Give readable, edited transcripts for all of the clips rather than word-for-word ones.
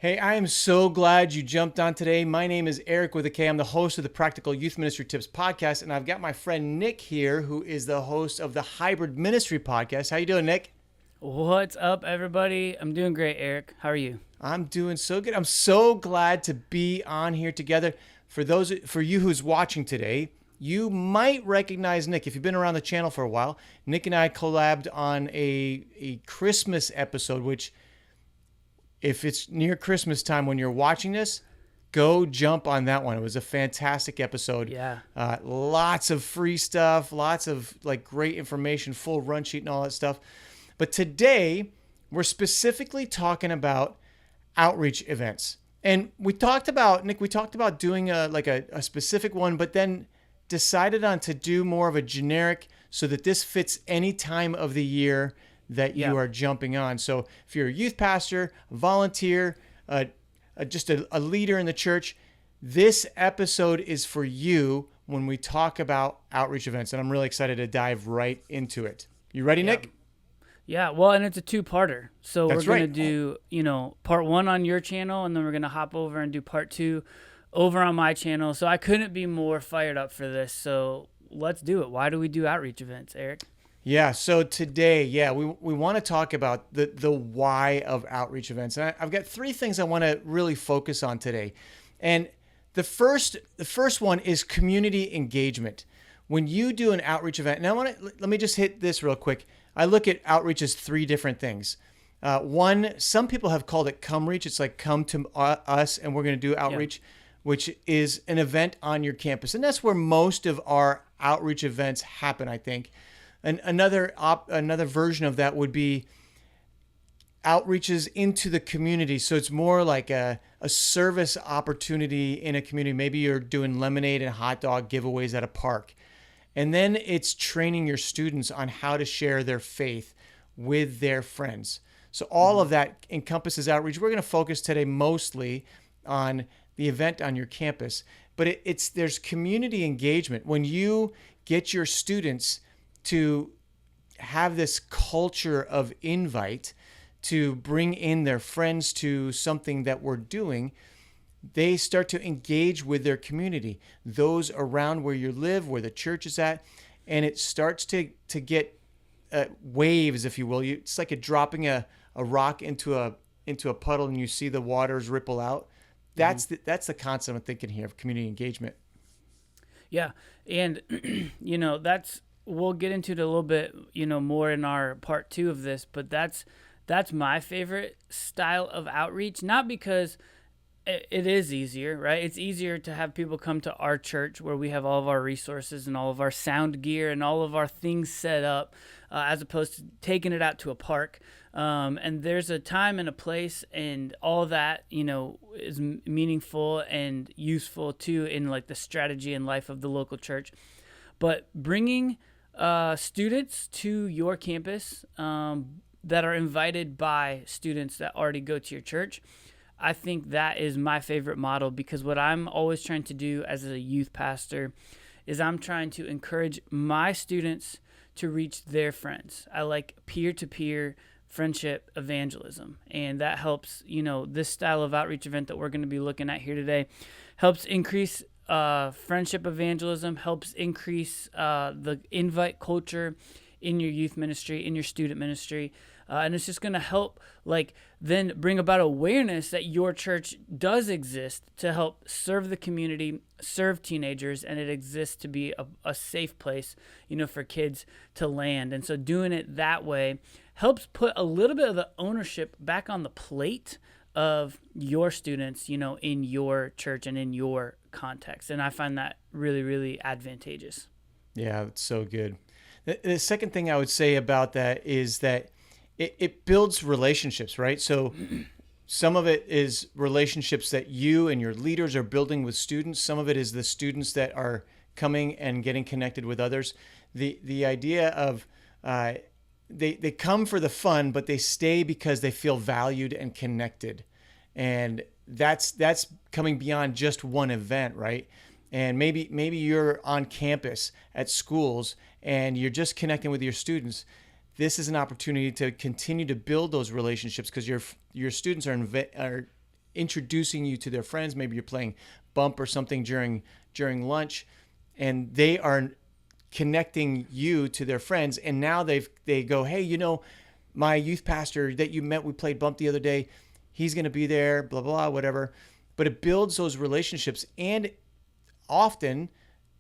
Hey, I am so glad you jumped on today. My name is Eric with a K. I'm the host of the Practical Youth Ministry Tips podcast, and I've got my friend Nick here, who is the host of the Hybrid Ministry podcast. How you doing, Nick? What's up, everybody? I'm doing great, Eric. How are you? I'm doing so good. I'm so glad to be on here together. For you who's watching today, you might recognize Nick if you've been around the channel for a while. Nick and I collabed on a Christmas episode, which, if it's near Christmas time when you're watching this, go jump on that one. It was a fantastic episode. Yeah. Lots of free stuff, lots of like great information, full run sheet and all that stuff. But today we're specifically talking about outreach events. And we talked about, Nick, doing a specific one, but then decided on to do more of a generic so that this fits any time of the year that you are jumping on. So if you're a youth pastor, a volunteer, just a leader in the church, this episode is for you when we talk about outreach events. And I'm really excited to dive right into it. You ready, Nick? Yeah, well, and it's a two-parter. So That's we're going right. to do, part one on your channel, and then we're going to hop over and do part two over on my channel. So I couldn't be more fired up for this. So let's do it. Why do we do outreach events, Eric? Yeah, so today, we want to talk about the why of outreach events. And I've got three things I want to really focus on today. And the first one is community engagement. When you do an outreach event, and let me just hit this real quick. I look at outreach as three different things. One, some people have called it come reach. It's like come to us and we're going to do outreach, which is an event on your campus. And that's where most of our outreach events happen, I think. And another version of that would be outreaches into the community. So it's more like a service opportunity in a community. Maybe you're doing lemonade and hot dog giveaways at a park. And then it's training your students on how to share their faith with their friends. So all of that encompasses outreach. We're going to focus today mostly on the event on your campus, but there's community engagement. When you get your students to have this culture of invite, to bring in their friends to something that we're doing, they start to engage with their community, those around where you live, where the church is at, and it starts to get waves, if you will. It's like dropping a rock into a puddle and you see the waters ripple out. That's the concept I'm thinking here of community engagement. Yeah, and, we'll get into it a little bit, more in our part two of this, but that's my favorite style of outreach, not because it is easier, right? It's easier to have people come to our church where we have all of our resources and all of our sound gear and all of our things set up, as opposed to taking it out to a park. And there's a time and a place, and all that, is meaningful and useful too in like the strategy and life of the local church. But bringing students to your campus that are invited by students that already go to your church, I think that is my favorite model, because what I'm always trying to do as a youth pastor is I'm trying to encourage my students to reach their friends. I like peer-to-peer friendship evangelism, and that helps, this style of outreach event that we're going to be looking at here today helps increase friendship evangelism, helps increase the invite culture in your youth ministry, in your student ministry. And it's just going to help then bring about awareness that your church does exist to help serve the community, serve teenagers, and it exists to be a safe place, for kids to land. And so doing it that way helps put a little bit of the ownership back on the plate of your students, in your church and in your context. And I find that really, really advantageous. Yeah, that's so good. The second thing I would say about that is that it builds relationships, right? So some of it is relationships that you and your leaders are building with students. Some of it is the students that are coming and getting connected with others. The idea of they come for the fun, but they stay because they feel valued and connected. And that's coming beyond just one event, right? And maybe you're on campus at schools and you're just connecting with your students. This is an opportunity to continue to build those relationships because your students are introducing you to their friends. Maybe you're playing bump or something during lunch, and they are connecting you to their friends. And now they go, hey, you know, my youth pastor that you met, we played bump the other day, he's going to be there, blah, blah, whatever. But it builds those relationships. And often,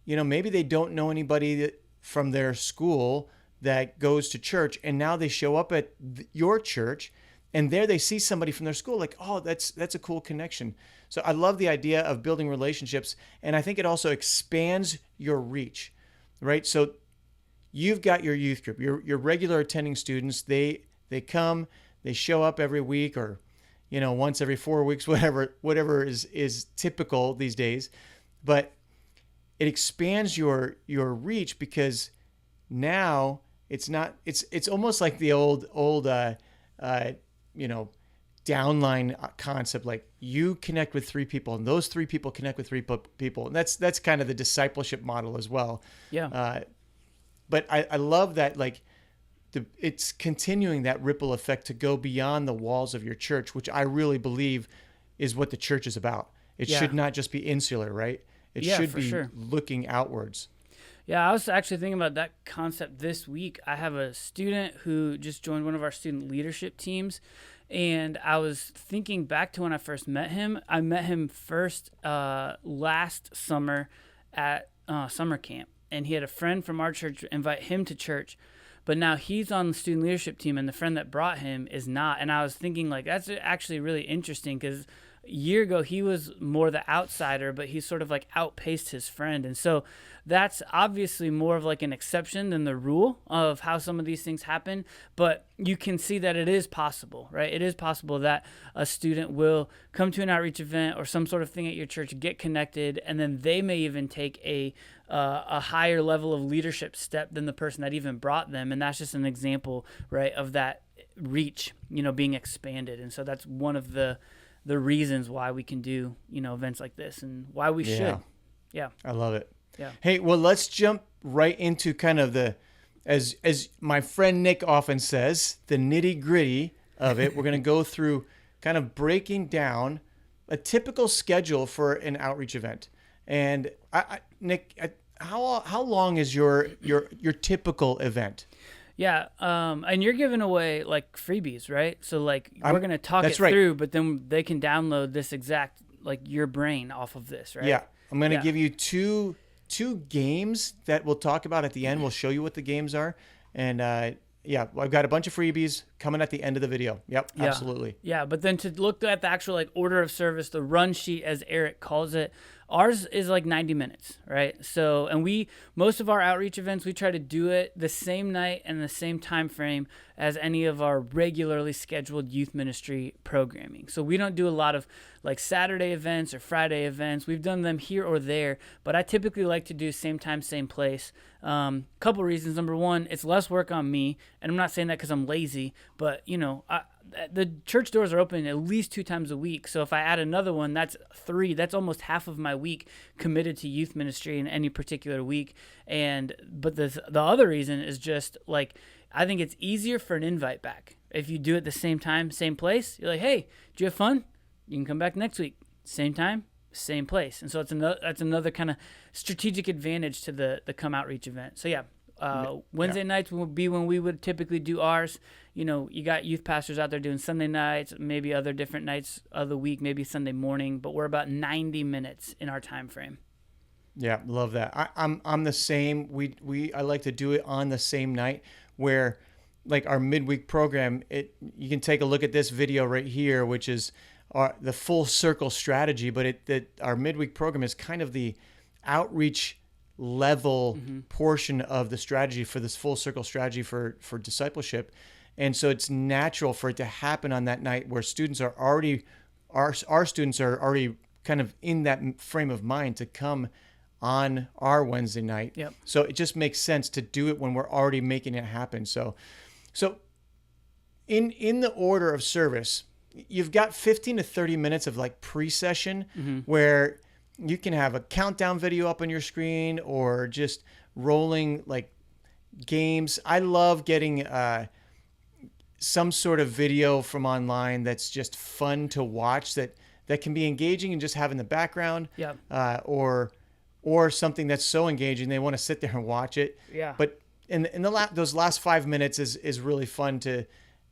you know, maybe they don't know anybody from their school that goes to church, and now they show up at your church, and there they see somebody from their school, like, oh, that's a cool connection. So I love the idea of building relationships, and I think it also expands your reach, right? So you've got your youth group, your regular attending students, they come, they show up every week, or, you know, once every 4 weeks, whatever is typical these days. But it expands your reach, because now it's almost like the old you know, downline concept. Like, you connect with 3 people, and those 3 people connect with 3 people, and that's kind of the discipleship model as well. Yeah. But I love that, like, it's continuing that ripple effect to go beyond the walls of your church, which I really believe is what the church is about. It should not just be insular, right? It should be looking outwards. Yeah, I was actually thinking about that concept this week. I have a student who just joined one of our student leadership teams, and I was thinking back to when I first met him. I met him first last summer at summer camp, and he had a friend from our church invite him to church. But now he's on the student leadership team, and the friend that brought him is not. And I was thinking, like, that's actually really interesting, because a year ago he was more the outsider, but he sort of like outpaced his friend. And so that's obviously more of like an exception than the rule of how some of these things happen. But you can see that it is possible, right? It is possible that a student will come to an outreach event or some sort of thing at your church, get connected, and then they may even take a higher level of leadership step than the person that even brought them. And that's just an example, right, of that reach, you know, being expanded. And so that's one of the reasons why we can do, you know, events like this, and why we should. Yeah. I love it. Yeah. Hey, well, let's jump right into kind of the, as my friend Nick often says, the nitty gritty of it. We're going to go through kind of breaking down a typical schedule for an outreach event. And Nick, how long is your typical event? Yeah, and you're giving away like freebies, right? So like we're gonna talk it through, but then they can download this exact, like, your brain off of this, right? Yeah, I'm gonna give you two games that we'll talk about at the end. We'll show you what the games are, and I've got a bunch of freebies coming at the end of the video. Yep, absolutely. Yeah, but then to look at the actual like order of service, the run sheet as Eric calls it, ours is like 90 minutes, right? So, and most of our outreach events, we try to do it the same night and the same time frame as any of our regularly scheduled youth ministry programming. So we don't do a lot of like Saturday events or Friday events. We've done them here or there, but I typically like to do same time, same place. Couple reasons. Number one, it's less work on me, and I'm not saying that because I'm lazy, but you know, the church doors are open at least 2 times a week. So if I add another one, that's 3. That's almost half of my week committed to youth ministry in any particular week. But the other reason is just like, I think it's easier for an invite back. If you do it the same time, same place, you're like, hey, did you have fun? You can come back next week. Same time, same place. And so that's another kind of strategic advantage to the come outreach event. So yeah. Wednesday nights will be when we would typically do ours. You know, you got youth pastors out there doing Sunday nights, maybe other different nights of the week, maybe Sunday morning, but we're about 90 minutes in our time frame. Yeah, love that. I'm the same. I like to do it on the same night, where like our midweek program, you can take a look at this video right here, which is the full circle strategy, but our midweek program is kind of the outreach level portion of the strategy for this full circle strategy for discipleship. And so it's natural for it to happen on that night, where students are already, our students are already kind of in that frame of mind to come on our Wednesday night. Yep. So it just makes sense to do it when we're already making it happen. So in the order of service, you've got 15 to 30 minutes of like pre-session where you can have a countdown video up on your screen, or just rolling like games. I love getting some sort of video from online that's just fun to watch, that that can be engaging and just have in the background, Yeah. Or something that's so engaging they want to sit there and watch it. Yeah. But in those last 5 minutes is really fun to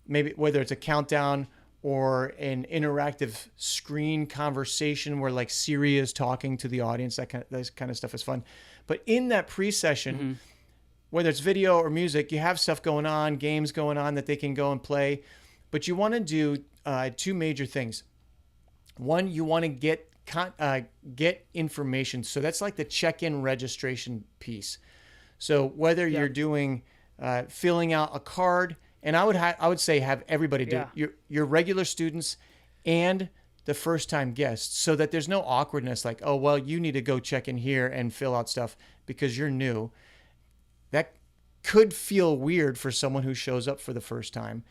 maybe, whether it's a countdown or an interactive screen conversation where like Siri is talking to the audience. That kind of stuff is fun. But in that pre-session, whether it's video or music, you have stuff going on, games going on that they can go and play. But you want to do two major things. One, you want to get information. So that's like the check-in registration piece. So whether you're doing filling out a card, and I would say have everybody do it, your regular students and the first-time guests, so that there's no awkwardness like, oh, well, you need to go check in here and fill out stuff because you're new. That could feel weird for someone who shows up for the first time.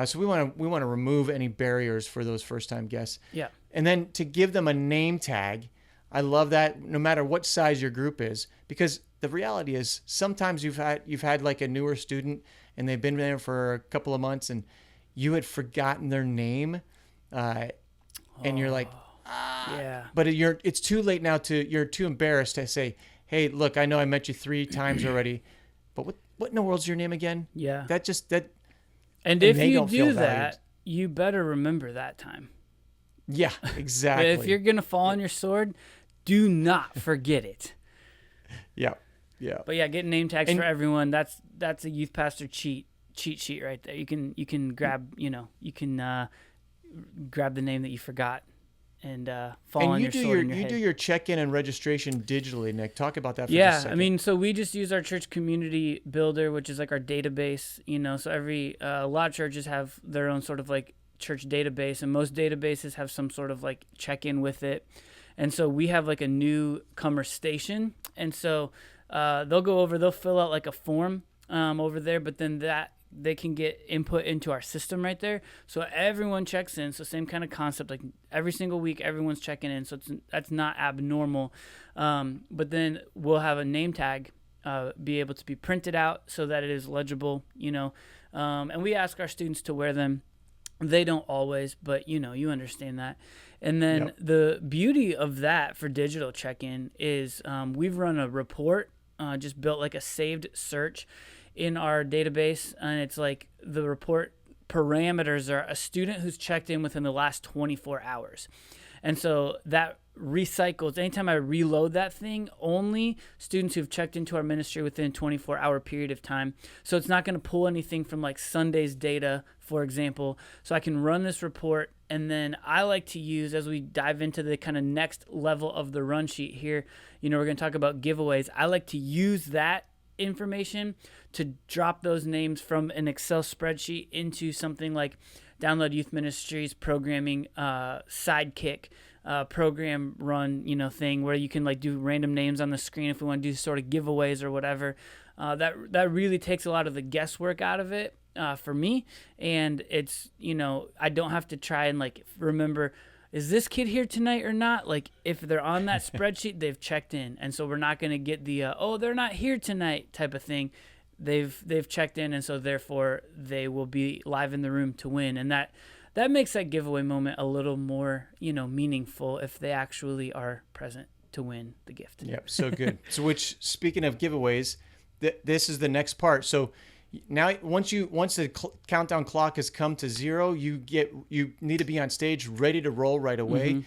So we want to remove any barriers for those first-time guests. Yeah. And then to give them a name tag. I love that, no matter what size your group is, because the reality is sometimes you've had like a newer student and they've been there for a couple of months and you had forgotten their name, and you're like, yeah. But it's too late now you're too embarrassed to say, hey, look, I know I met you 3 times already, but what in the world's your name again? Yeah. And if you do that, you better remember that time. Yeah, exactly. If you're going to fall on your sword, do not forget it. Yeah. Yeah. But yeah, getting name tags for everyone, that's a youth pastor cheat sheet right there. You can grab, grab the name that you forgot and fall on your sword in your head. You do your check-in and registration digitally, Nick. Talk about that for just a second. I mean, so we just use our church community builder, which is like our database, so a lot of churches have their own sort of like church database, and most databases have some sort of like check-in with it. And so we have like a newcomer station, and so they'll fill out like a form over there, but then that they can get input into our system right there. So everyone checks in. So same kind of concept, like every single week, everyone's checking in. So that's not abnormal. But then we'll have a name tag be able to be printed out so that it is legible, and we ask our students to wear them. They don't always, but you understand that. And then the beauty of that for digital check-in is we've run a report, just built like a saved search in our database, and it's like the report parameters are a student who's checked in within the last 24 hours. And so that recycles. Anytime I reload that thing, only students who've checked into our ministry within a 24-hour period of time. So it's not going to pull anything from like Sunday's data, for example. So I can run this report, and then I like to use, as we dive into the kind of next level of the run sheet here, we're going to talk about giveaways. I like to use that information to drop those names from an Excel spreadsheet into something like Download Youth Ministries programming Sidekick program run thing where you can like do random names on the screen if we want to do sort of giveaways or whatever. That really takes a lot of the guesswork out of it for me, and it's I don't have to try and like remember, is this kid here tonight or not? Like if they're on that spreadsheet, they've checked in, and so we're not going to get the they're not here tonight type of thing. They've checked in, and so therefore they will be live in the room to win, and that makes that giveaway moment a little more meaningful if they actually are present to win the gift. Yep, so good. So which, speaking of giveaways, this is the next part. So now once the countdown clock has come to 0, you need to be on stage ready to roll right away.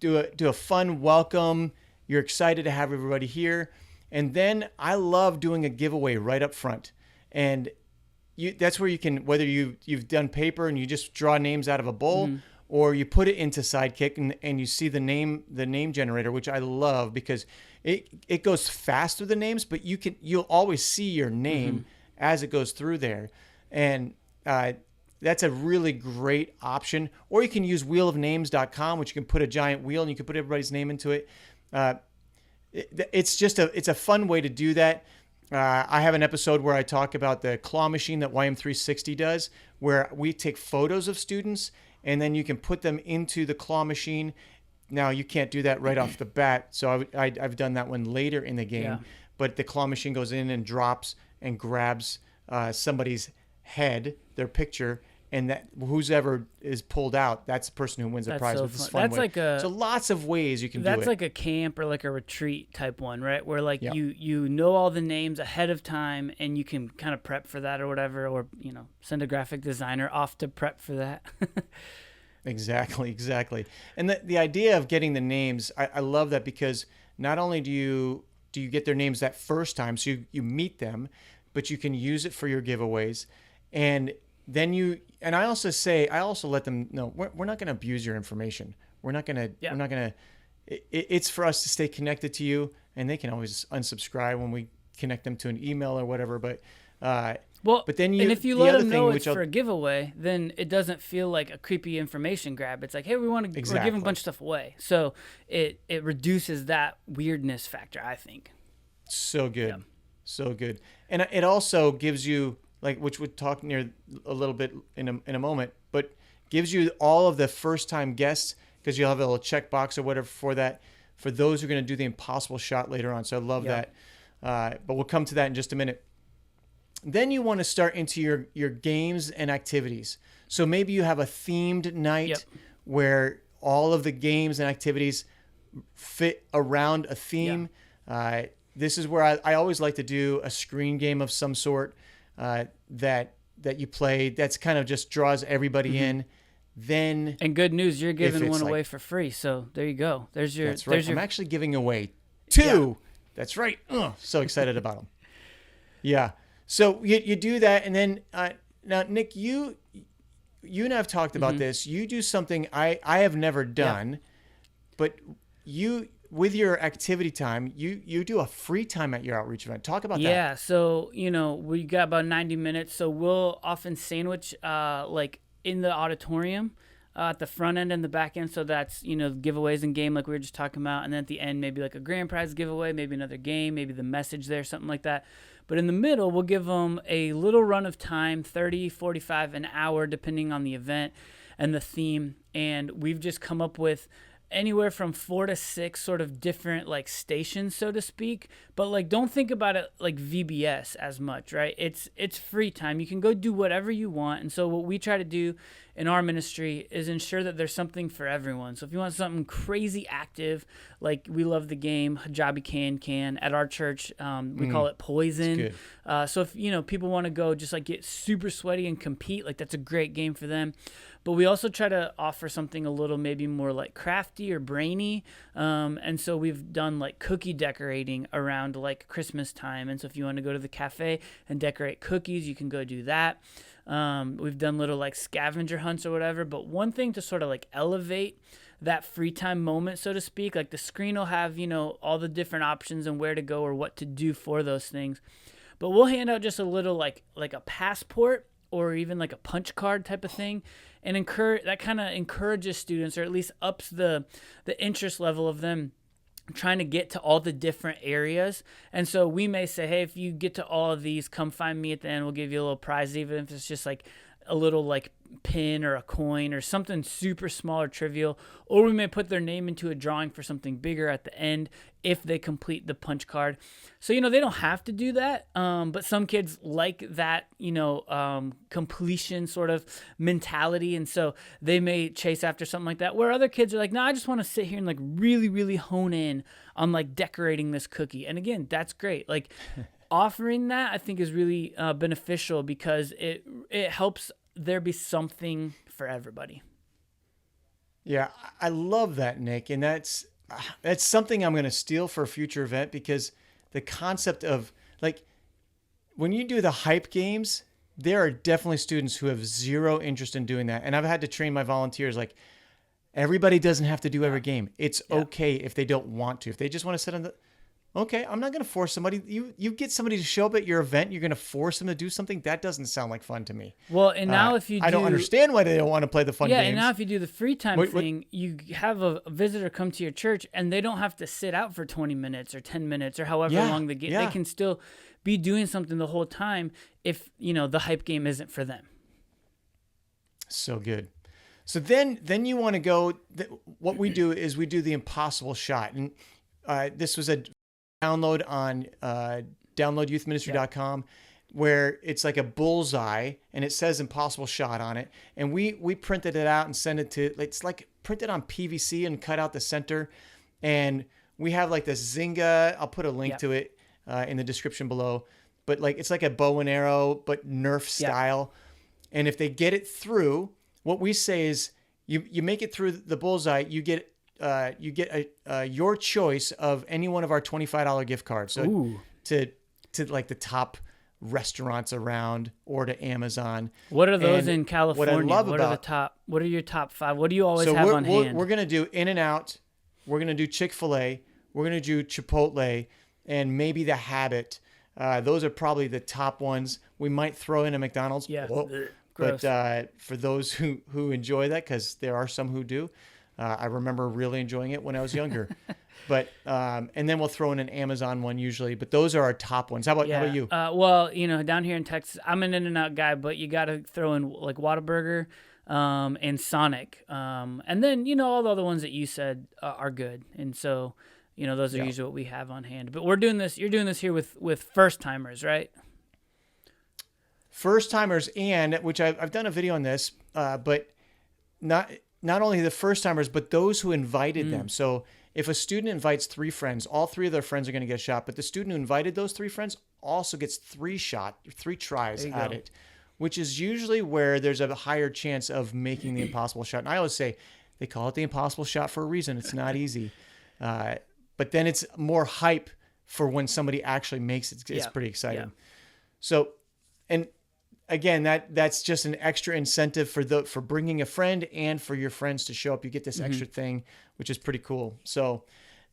Mm-hmm. Do a fun welcome. You're excited to have everybody here. And then I love doing a giveaway right up front. And that's where you can, whether you've done paper and you just draw names out of a bowl, or you put it into Sidekick and you see the name generator, which I love because it goes fast through the names, but you'll always see your name as it goes through there. And that's a really great option. Or you can use wheelofnames.com, which you can put a giant wheel and you can put everybody's name into it. It's a fun way to do that. I have an episode where I talk about the claw machine that YM360 does, where we take photos of students and then you can put them into the claw machine. Now you can't do that right off the bat, so I've done that one later in the game. Yeah. But the claw machine goes in and drops and grabs somebody's head, their picture, and that whoever is pulled out, that's the person who wins the prize. So with this fun. fun That's way. like a so lots of ways you can do it. That's like a camp or like a retreat type one, right? Where like Yep. you know all the names ahead of time and you can kind of prep for that or whatever, or send a graphic designer off to prep for that. Exactly. And the idea of getting the names, I love that, because not only do you get their names that first time, so you meet them, but you can use it for your giveaways. And then I also let them know, we're not going to abuse your information. We're not going to, it's for us to stay connected to you, and they can always unsubscribe when we connect them to an email or whatever. But, but then and if you let them know it's for a giveaway, then it doesn't feel like a creepy information grab. It's like, hey, we're giving a bunch of stuff away. So it reduces that weirdness factor, I think. So good. Yeah. So good. And it also gives you, like, which we'll talk near a little bit in a moment, but gives you all of the first time guests, because you'll have a little checkbox or whatever for that, for those who are going to do the impossible shot later on. So I love that. But we'll come to that in just a minute. Then you want to start into your games and activities. So maybe you have a themed night where all of the games and activities fit around a theme. Yeah. This is where I always like to do a screen game of some sort that you play. That's kind of just draws everybody in. Then, and good news, you're giving one away for free. So there you go. There's your. That's right. I'm actually giving away 2. Yeah. That's right. So excited about them. Yeah. So you do that, and then now Nick, you and I have talked about this. You do something I have never done, but you, with your activity time, you do a free time at your outreach event. Talk about that. Yeah. So we got about 90 minutes. So we'll often sandwich like in the auditorium. At the front end and the back end, so that's giveaways and game like we were just talking about, and then at the end maybe like a grand prize giveaway, maybe another game, maybe the message there, something like that. But in the middle, we'll give them a little run of time, 30, 45, an hour, depending on the event and the theme. And we've just come up with anywhere from 4 to 6 sort of different like stations, so to speak. But like, don't think about it like VBS as much, right? It's free time. You can go do whatever you want. And so what we try to do in our ministry is ensure that there's something for everyone. So if you want something crazy active, like we love the game Hijabi Can at our church, we call it Poison. So if people want to go just like get super sweaty and compete, like that's a great game for them. But we also try to offer something a little maybe more like crafty or brainy. And so we've done like cookie decorating around like Christmas time. And so if you want to go to the cafe and decorate cookies, you can go do that. We've done little like scavenger hunts or whatever. But one thing to sort of like elevate that free time moment, so to speak, like the screen will have, all the different options and where to go or what to do for those things. But we'll hand out just a little like a passport or even like a punch card type of thing, and that kind of encourages students, or at least ups the interest level of them trying to get to all the different areas. And so we may say, hey, if you get to all of these, come find me at the end. We'll give you a little prize, even if it's just like a little like pin or a coin or something super small or trivial. Or we may put their name into a drawing for something bigger at the end if they complete the punch card. So, they don't have to do that. But some kids like that, completion sort of mentality. And so they may chase after something like that, where other kids are like, no, I just want to sit here and like really, really hone in on like decorating this cookie. And again, that's great. Like offering that I think is really beneficial, because it helps there be something for everybody. Yeah, I love that, Nick. And that's something I'm going to steal for a future event, because the concept of like, when you do the hype games, there are definitely students who have zero interest in doing that. And I've had to train my volunteers, like, everybody doesn't have to do every game. It's okay if they don't want to. If they just want to sit on okay, I'm not going to force somebody. You get somebody to show up at your event, you're going to force them to do something? That doesn't sound like fun to me. Well, and now if you do... I don't understand why they don't want to play the fun games. Yeah, and now if you do the free time thing, you have a visitor come to your church, and they don't have to sit out for 20 minutes or 10 minutes or however long they get. They can still be doing something the whole time if, the hype game isn't for them. So good. So then you want to go... What we do is we do the impossible shot. And this was a download on downloadyouthministry.com. where it's like a bullseye and it says impossible shot on it. And we printed it out and sent it to, it's like printed on PVC and cut out the center. And we have like this Zynga. I'll put a link to it in the description below. But like it's like a bow and arrow, but Nerf style. And if they get it through, what we say is you make it through the bullseye, you get your choice of any one of our $25 gift cards. So to like the top restaurants around or to Amazon. What are those in California? What are your top 5? What do you always have on hand? We're going to do In-N-Out. We're going to do Chick-fil-A. We're going to do Chipotle and maybe The Habit. Those are probably the top ones. We might throw in a McDonald's. Yeah. But for those who enjoy that, because there are some who do, I remember really enjoying it when I was younger. But and then we'll throw in an Amazon one usually. But those are our top ones. How about you? Well, down here in Texas, I'm an In-N-Out guy, but you got to throw in like Whataburger and Sonic. And then, all the other ones that you said are good. And so, those are usually what we have on hand. But you're doing this here with first timers, right? First timers, and which I've done a video on this, but not only the first timers, but those who invited them. So if a student invites 3 friends, all 3 of their friends are going to get a shot, but the student who invited those 3 friends also gets 3 tries at it, which is usually where there's a higher chance of making the impossible shot. And I always say they call it the impossible shot for a reason. It's not easy. But then it's more hype for when somebody actually makes it. It's pretty exciting. Yeah. So, and again, that's just an extra incentive for bringing a friend and for your friends to show up. You get this extra thing, which is pretty cool. So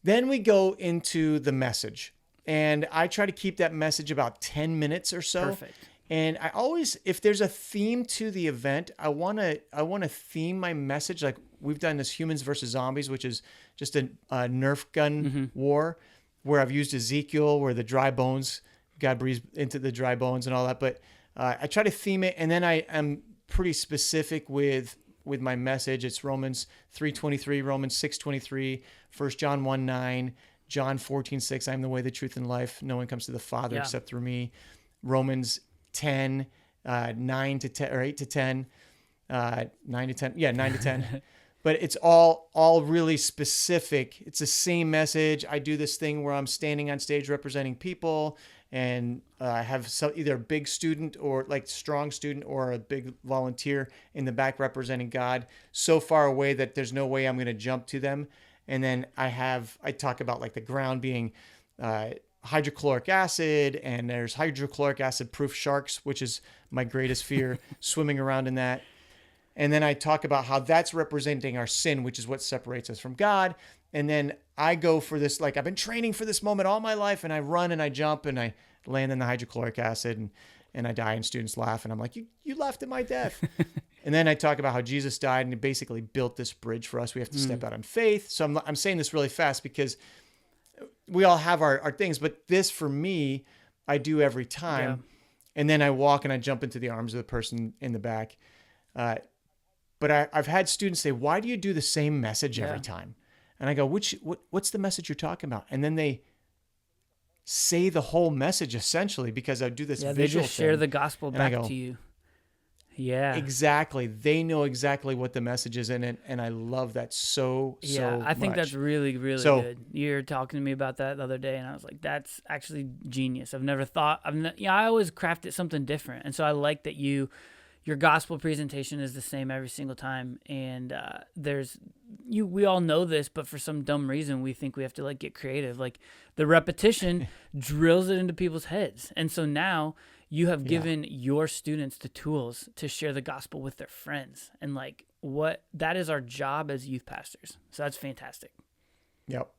then we go into the message, and I try to keep that message about 10 minutes or so. Perfect. And I always, if there's a theme to the event, I want to theme my message. Like we've done this humans versus zombies, which is just a Nerf gun war, where I've used Ezekiel, where the dry bones, God breathes into the dry bones and all that. But I try to theme it, and then I am pretty specific with my message. It's Romans 3:23, Romans 6:23, 1 John 1:9, John 14:6. I am the way, the truth, and life. No one comes to the Father except through me. Romans 10, 9 to 10, or 8 to 10, 9 to 10. Yeah, 9 to 10. But it's all really specific. It's the same message. I do this thing where I'm standing on stage representing people, and I have either a big student or like strong student or a big volunteer in the back representing God so far away that there's no way I'm going to jump to them. And then I talk about like the ground being hydrochloric acid, and there's hydrochloric acid proof sharks, which is my greatest fear, swimming around in that. And then I talk about how that's representing our sin, which is what separates us from God. And then I go for this, like I've been training for this moment all my life, and I run and I jump and I land in the hydrochloric acid and I die, and students laugh. And I'm like, you laughed at my death. And then I talk about how Jesus died and he basically built this bridge for us. We have to step out on faith. So I'm saying this really fast because we all have our things, but this for me, I do every time. Yeah. And then I walk and I jump into the arms of the person in the back. But I've had students say, why do you do the same message every time? And I go, what's the message you're talking about? And then they say the whole message essentially, because I do this visual thing. They just share the gospel back to you. Yeah. Exactly. They know exactly what the message is in it, and I love that so I think much. That's really, really good. You were talking to me about that the other day, and I was like, that's actually genius. I've never thought, I always crafted something different, and so I like that your gospel presentation is the same every single time, and we all know this, but for some dumb reason we think we have to like get creative. Like the repetition drills it into people's heads, and so now you have given your students the tools to share the gospel with their friends, and like that is our job as youth pastors. So that's fantastic. Yep,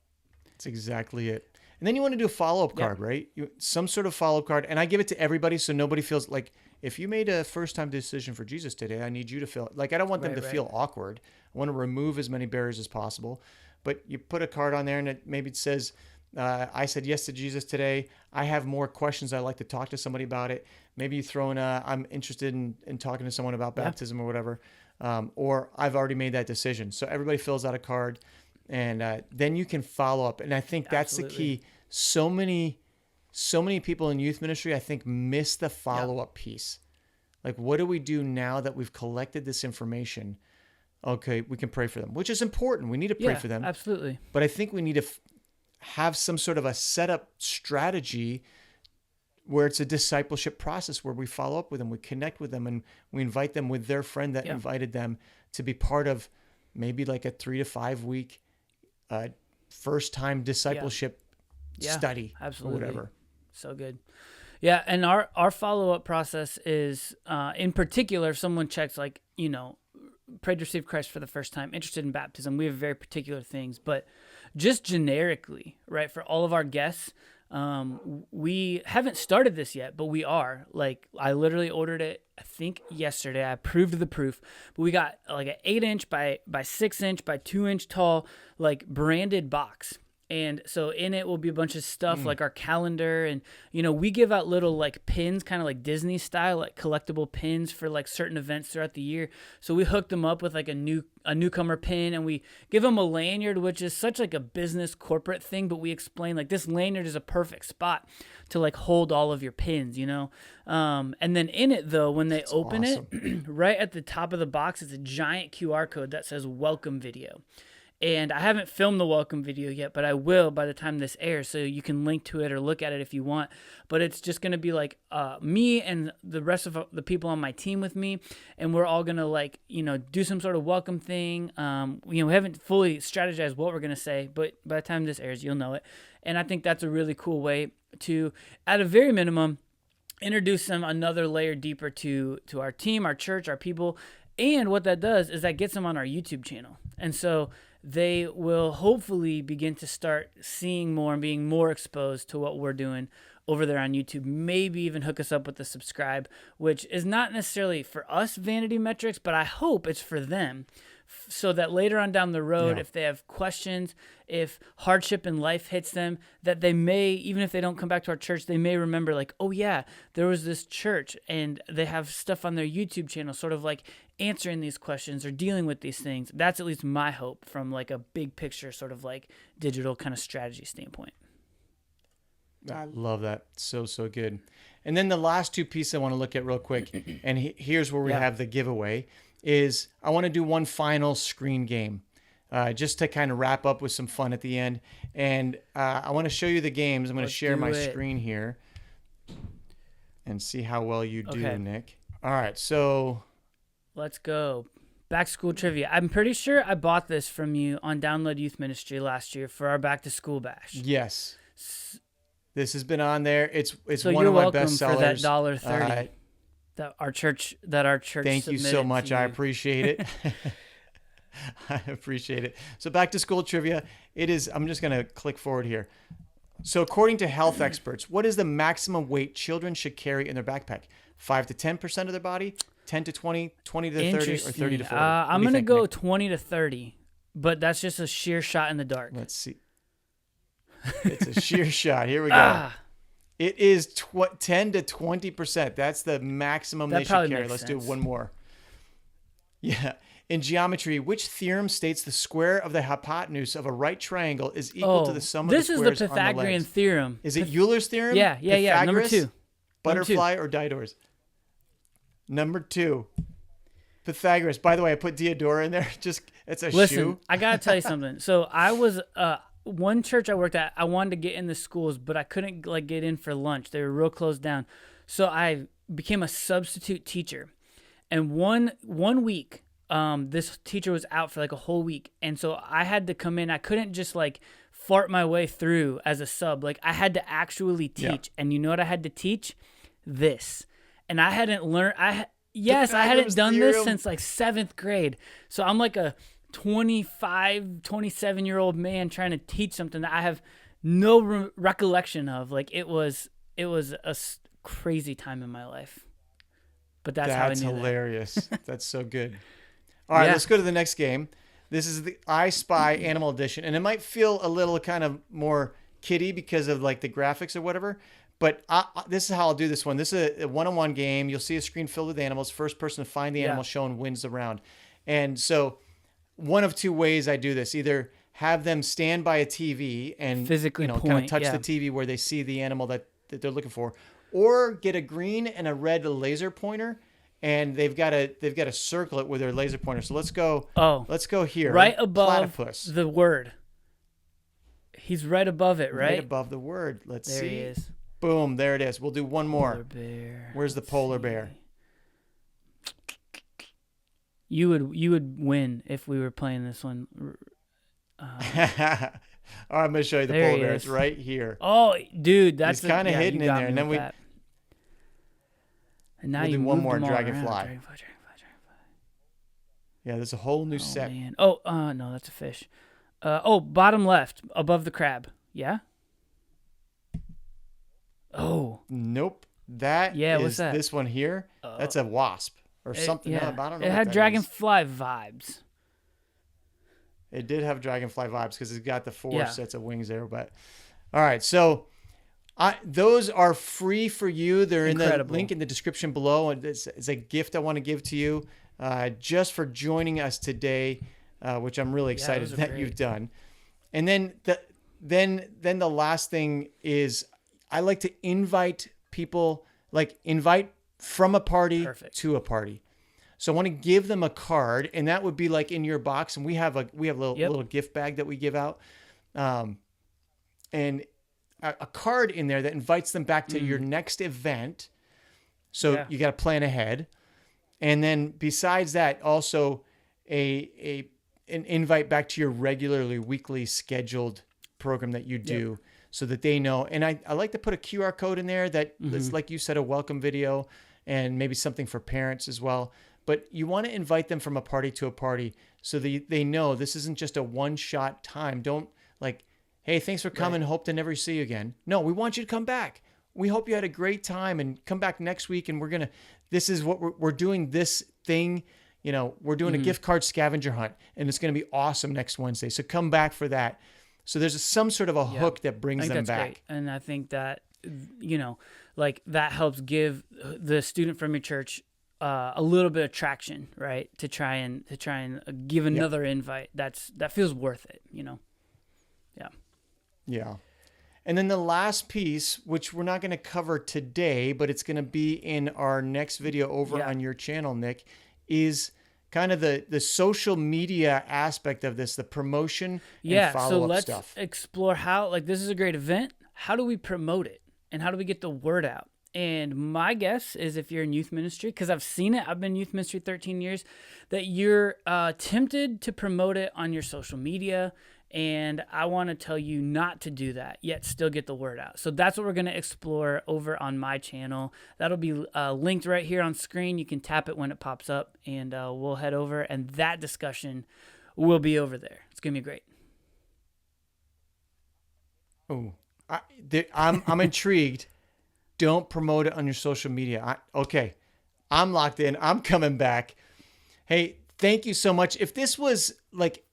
that's exactly it. And then you want to do a follow-up card, right? Some sort of follow-up card, and I give it to everybody so nobody feels like, if you made a first-time decision for Jesus today, I need you to feel like I don't want them to feel awkward. I want to remove as many barriers as possible. But you put a card on there, and maybe it says, I said yes to Jesus today. I have more questions. I'd like to talk to somebody about it. Maybe you throw in I'm interested in talking to someone about baptism or whatever. Or I've already made that decision. So everybody fills out a card, and then you can follow up. And I think that's the key. So many so many people in youth ministry, I think, miss the follow-up piece. Like, what do we do now that we've collected this information? Okay, we can pray for them, which is important. We need to pray for them. Absolutely. But I think we need to have some sort of a setup strategy where it's a discipleship process where we follow up with them, we connect with them, and we invite them with their friend that invited them to be part of maybe like a 3 to 5 week first-time discipleship study, absolutely. or whatever. So good. Yeah, and our follow-up process is, in particular, if someone checks like, prayed to receive Christ for the first time, interested in baptism, we have very particular things. But just generically, right, for all of our guests, we haven't started this yet, but we are. Like, I literally ordered it, I think, yesterday. I approved the proof. But we got like an 8-inch by 6-inch by 2-inch tall, like, branded box. And so in it will be a bunch of stuff like our calendar, and we give out little like pins, kind of like Disney style, like collectible pins for like certain events throughout the year. So we hooked them up with like a newcomer pin, and we give them a lanyard, which is such like a business corporate thing, but we explain like this lanyard is a perfect spot to like hold all of your pins, and then in it though, when they open it, right at the top of the box is a giant QR code that says welcome video. And I haven't filmed the welcome video yet, but I will by the time this airs, so you can link to it or look at it if you want. But it's just going to be like me and the rest of the people on my team with me, and we're all going to like, do some sort of welcome thing. We haven't fully strategized what we're going to say, but by the time this airs, you'll know it. And I think that's a really cool way to, at a very minimum, introduce them another layer deeper to our team, our church, our people. And what that does is that gets them on our YouTube channel. And so they will hopefully begin to start seeing more and being more exposed to what we're doing over there on YouTube. Maybe even hook us up with the subscribe, which is not necessarily for us vanity metrics, but I hope it's for them, so that later on down the road, if they have questions, if hardship in life hits them, that they may, even if they don't come back to our church, they may remember like, oh yeah, there was this church and they have stuff on their YouTube channel sort of like answering these questions or dealing with these things. That's at least my hope from like a big picture sort of like digital kind of strategy standpoint. I love that. So good. And then the last two pieces I want to look at real quick, and here's where we have the giveaway, is I want to do one final screen game just to kind of wrap up with some fun at the end. And I want to show you the games. I'm going to share my screen here and see how well you do, Nick. All right, so let's go. Back to school trivia. I'm pretty sure I bought this from you on Download Youth Ministry last year for our back to school bash. Yes. This has been on there. It's so one of my So best sellers. you're welcome for that $1.30 that our church Thank you so much. I appreciate it. I appreciate it. So back to school trivia. I'm just going to click forward here. So according to health experts, what is the maximum weight children should carry in their backpack? 5 to 10% of their body, 10 to 20, 20 to 30, or 30 to 40? I'm going to go Nick? 20 to 30, but that's just a sheer shot in the dark. Let's see. It's a sheer shot. Here we go. It is 10 to 20%. That's the maximum they should carry. Let's do one more. Yeah. In geometry, which theorem states the square of the hypotenuse of a right triangle is equal to the sum of the squares on the legs? This is the Pythagorean theorem. Is it Euler's theorem? Yeah. Number 2. Butterfly or Diodorus? Number 2. Pythagoras. By the way, I put Diodora in there. It's a shoe. Listen, I got to tell you something. So I was... one church I worked at, I wanted to get in the schools, but I couldn't like get in for lunch. They were real closed down. So I became a substitute teacher. And one week, this teacher was out for like a whole week. And so I had to come in. I couldn't just like fart my way through as a sub. Like I had to actually teach. Yeah. And you know what I had to teach? This. And I hadn't learned, I hadn't done this since like 7th grade. So I'm like a 27-year-old man trying to teach something that I have no recollection of. Like it was a crazy time in my life, but that's how I knew. That's hilarious. That's so good. All right, let's go to the next game. This is the I Spy Animal Edition, and it might feel a little kind of more kiddie because of like the graphics or whatever, but this is how I'll do this one. This is a one-on-one game. You'll see a screen filled with animals. First person to find the animal shown wins the round. And so one of two ways I do this: either have them stand by a TV and physically kind of touch the TV where they see the animal that they're looking for, or get a green and a red laser pointer, and they've got to circle it with their laser pointer. So let's go. Oh, let's go here. Right above platypus. the word. He's right above it, right? Right above the word. Let's see. There he is. Boom, there it is. We'll do one more. Polar bear. Where's the polar bear? You would win if we were playing this one. All right, I'm going to show you the There polar he bear. is. It's right here. Oh, dude, that's It's kind of hidden in there. And then we And now we'll you do one moved more them all dragonfly. around. Dragonfly. Yeah, there's a whole new Oh set. man. Oh, no, that's a fish. Bottom left, above the crab. Yeah. Oh. Nope. That what's is that? this one here. That's a wasp or something. Yeah. I don't know. It what had that dragonfly vibes. is. It did have dragonfly vibes because it's got the four Yeah. sets of wings there. But all right, so those are free for you. They're Incredible. in the link in the description below, and it's a gift I want to give to you just for joining us today, which I'm really excited those are that great. you've done. And then the last thing is I like to invite people, invite from a party Perfect. to a party. So I want to give them a card, and that would be like in your box, and we have a little gift bag that we give out, and a card in there that invites them back to your next event. So you got to plan ahead, and then besides that, also an invite back to your regularly weekly scheduled program that you do, so that they know. And I like to put a QR code in there that's like you said, a welcome video, and maybe something for parents as well. But you want to invite them from a party to a party so they know this isn't just a one-shot time. Don't hey, thanks for coming. Hope to never see you again. No, we want you to come back. We hope you had a great time and come back next week. And this is what we're doing this thing. We're doing a gift card scavenger hunt, and it's going to be awesome next Wednesday. So come back for that. So there's some sort of a hook that brings them back. Great. And I think that, that helps give the student from your church a little bit of traction, right? To try and give another invite. That feels worth it, Yeah. Yeah. And then the last piece, which we're not going to cover today, but it's going to be in our next video over on your channel, Nick, is kind of the social media aspect of this, the promotion and follow-up stuff. So let's explore how, this is a great event. How do we promote it? And how do we get the word out? And my guess is if you're in youth ministry, because I've seen it, I've been in youth ministry 13 years, that you're tempted to promote it on your social media. And I want to tell you not to do that, yet still get the word out. So that's what we're going to explore over on my channel. That'll be linked right here on screen. You can tap it when it pops up, and we'll head over, and that discussion will be over there. It's going to be great. Oh, I'm intrigued. Don't promote it on your social media. Okay, I'm locked in. I'm coming back. Hey, thank you so much. If this was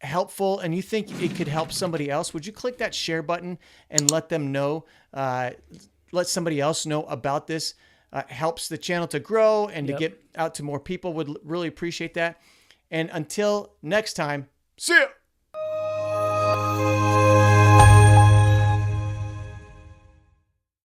helpful and you think it could help somebody else, would you click that share button and let them know, let somebody else know about this? Helps the channel to grow and to get out to more people. Would really appreciate that. And until next time, see ya.